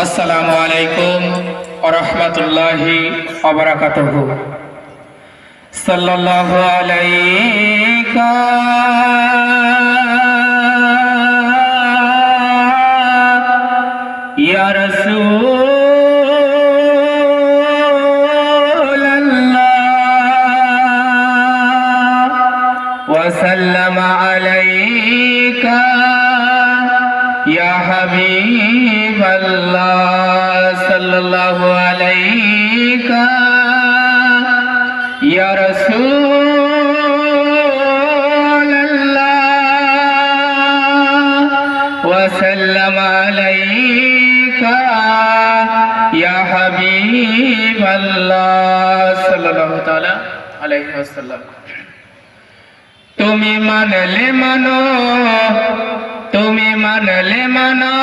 আসসালামু আলাইকুম ওয়া রাহমাতুল্লাহি ওয়া বারাকাতুহু। সাল্লাল্লাহু আলাইকা ইয়া রাসূলাল্লাহ ওয়া সাল্লামা আলাইকা ইয়া হাবিবাল্লাহ সাল্লাল্লাহু আলাইকা ইয়া রাসূলাল্লাহ ওয়া সাল্লামা আলাইকা ইয়া হাবিবাল্লাহ সাল্লাল্লাহু তাআলা আলাইহি ওয়াসাল্লাম। তুমি মানলে মানো, তুমি মানলে মানো,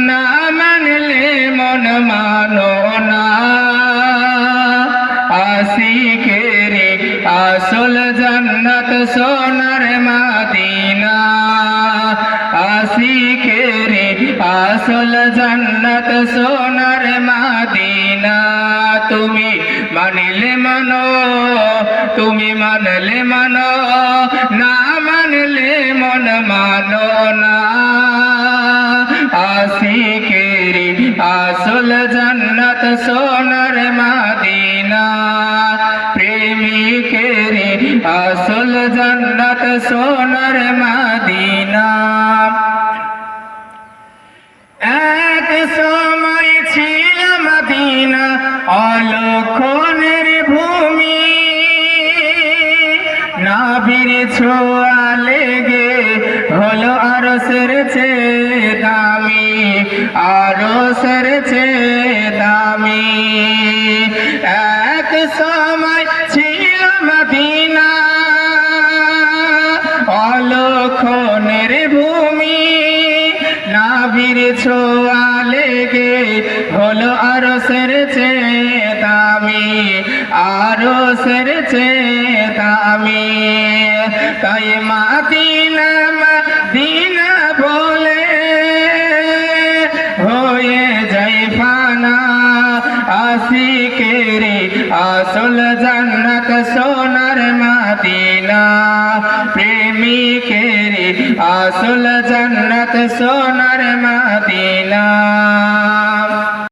না মানলে মন মানো না। আশিকেরে আসল জান্নাত সোনার মদিনা, আশিকেরে আসল জান্নাত সোনার মদিনা। তুমি মানলে মানো, তুমি মানলে মানো, না মানলে মন মানো না। আশিকেরি আসল জান্নাত সোনার মদিনা, প্রেমিকেরি আসল জান্নাত সোনার মদিনা। এক সময় ছিল মদিনা অলক্ষণের ভূমি, নাভির ছোঁয়া লেগে হলো আরশের চেয়ে দামি, আরশের চেয়ে দামি। এক সময় ছিল মদিনা অলক্ষণের ভূমি, নাভির ছোঁয়া লেগে হলো আরশের চেয়ে দামি, আরশের চেয়ে দামি। তাই মদিনা মদিনা বলে হয়ে যায় ফানা। আশিকেরি আসল জান্নাত সোনার মদিনা, প্রেমিকেরি আসল জান্নাত সোনার মদিনা।